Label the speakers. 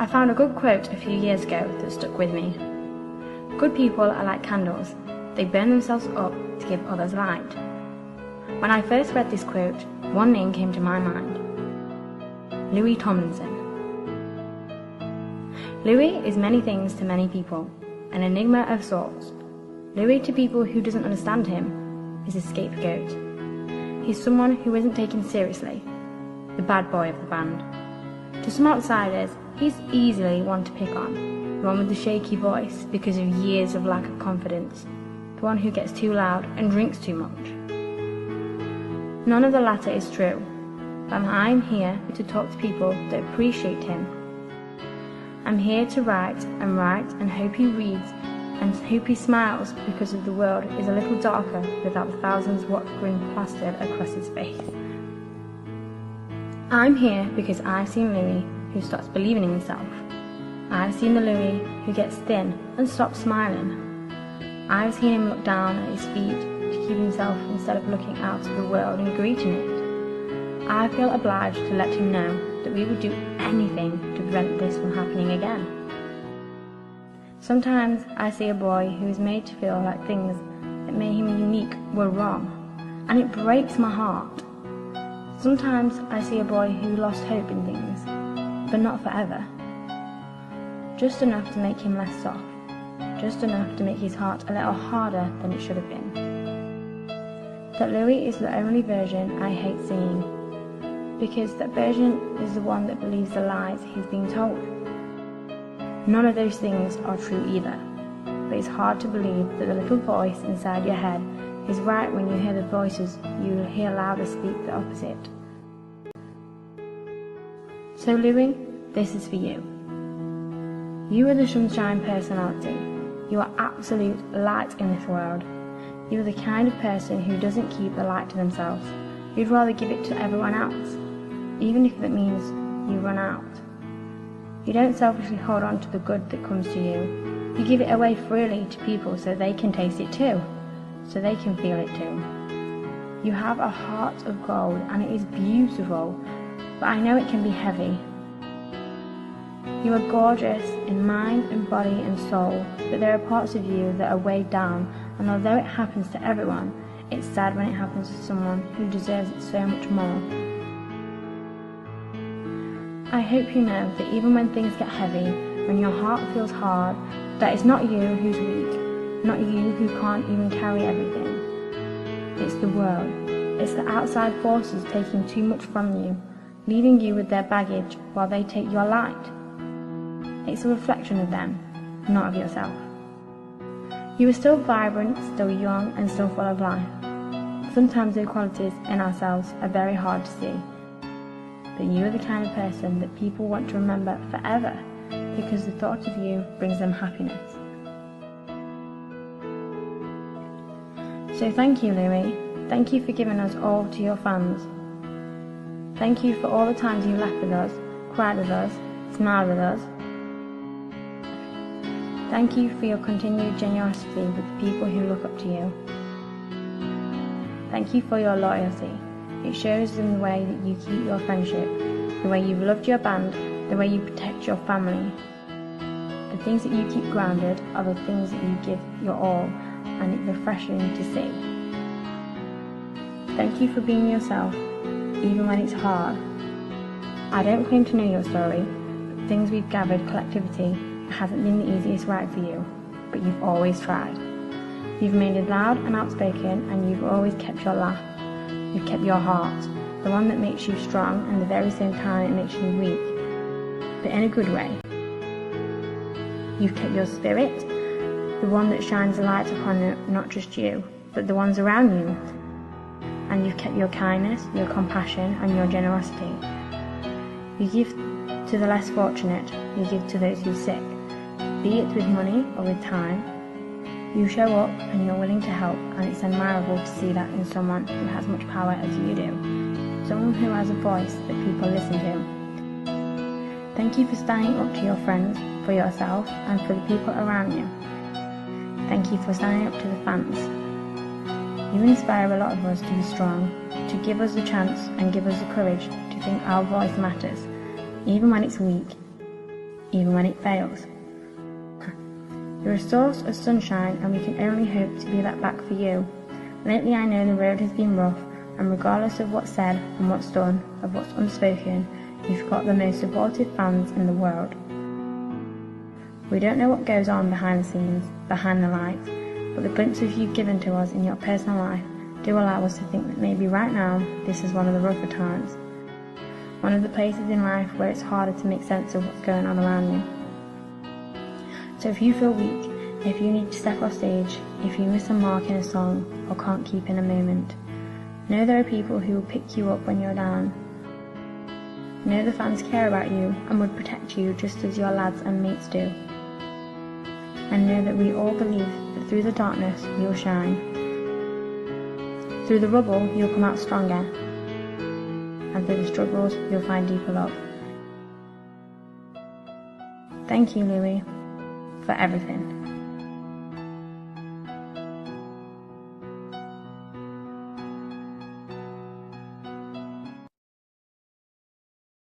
Speaker 1: I found a good quote a few years ago that stuck with me. Good people are like candles. They burn themselves up to give others light. When I first read this quote, one name came to my mind. Tomlinson. Louis is many things to many people, an enigma of sorts. Louis, to people who doesn't understand him, is a scapegoat. He's someone who isn't taken seriously, the bad boy of the band. To some outsiders, he's easily one to pick on, the one with the shaky voice because of years of lack of confidence, the one who gets too loud and drinks too much. None of the latter is true, but I'm here to talk to people that appreciate him. I'm here to write and hope he reads and hope he smiles, because the world is a little darker without the thousands what grin plastered across his face. I'm here because I've seen Louis who stops believing in himself. I've seen the Louis who gets thin and stops smiling. I've seen him look down at his feet to keep himself instead of looking out at the world and greeting it. I feel obliged to let him know that we would do anything to prevent this from happening again. Sometimes I see a boy who is made to feel like things that made him unique were wrong, and it breaks my heart. Sometimes I see a boy who lost hope in things, but not forever. Just enough to make him less soft, just enough to make his heart a little harder than it should have been. That Louis is the only version I hate seeing, because that version is the one that believes the lies he's being told. None of those things are true either, but it's hard to believe that the little voice inside your head is right when you hear the voices you'll hear louder speak the opposite. So Louis, this is for you. You are the sunshine personality. You are absolute light in this world. You are the kind of person who doesn't keep the light to themselves. You'd rather give it to everyone else, even if it means you run out. You don't selfishly hold on to the good that comes to you. You give it away freely to people so they can taste it too, so they can feel it too. You have a heart of gold and it is beautiful, but I know it can be heavy. You are gorgeous in mind and body and soul, but there are parts of you that are weighed down, and although it happens to everyone, it's sad when it happens to someone who deserves it so much more. I hope you know that even when things get heavy, when your heart feels hard, that it's not you who's weak, not you who can't even carry everything. It's the world. It's the outside forces taking too much from you, leaving you with their baggage while they take your light. It's a reflection of them, not of yourself. You are still vibrant, still young, and still full of life. Sometimes the qualities in ourselves are very hard to see, but you are the kind of person that people want to remember forever, because the thought of you brings them happiness. So thank you, Louis. Thank you for giving us all to your fans. Thank you for all the times you laughed with us, cried with us, smiled with us. Thank you for your continued generosity with the people who look up to you. Thank you for your loyalty. It shows in the way that you keep your friendship, the way you've loved your band, the way you protect your family. The things that you keep grounded are the things that you give your all, and it's refreshing to see. Thank you for being yourself, even when it's hard. I don't claim to know your story, but things we've gathered collectively, it hasn't been the easiest ride for you, but you've always tried. You've made it loud and outspoken, and you've always kept your laugh. You've kept your heart, the one that makes you strong and at the very same time it makes you weak, but in a good way. You've kept your spirit, the one that shines a light upon it, not just you, but the ones around you. And you've kept your kindness, your compassion, and your generosity. You give to the less fortunate, you give to those who are sick, be it with money or with time. You show up and you're willing to help, and it's admirable to see that in someone who has much power as you do, someone who has a voice that people listen to. Thank you for standing up to your friends, for yourself, and for the people around you. Thank you for standing up to the fans. You inspire a lot of us to be strong, to give us the chance and give us the courage to think our voice matters, even when it's weak, even when it fails. You're a source of sunshine, and we can only hope to be that back for you. Lately I know the road has been rough, and regardless of what's said and what's done, of what's unspoken, you've got the most supportive fans in the world. We don't know what goes on behind the scenes, behind the lights, but the glimpses you've given to us in your personal life do allow us to think that maybe right now this is one of the rougher times. One of the places in life where it's harder to make sense of what's going on around you. So if you feel weak, if you need to step off stage, if you miss a mark in a song or can't keep in a moment, know there are people who will pick you up when you're down. Know the fans care about you and would protect you just as your lads and mates do. And know that we all believe that through the darkness you'll shine. Through the rubble you'll come out stronger, and through the struggles you'll find deeper love. Thank you, Louis, for everything.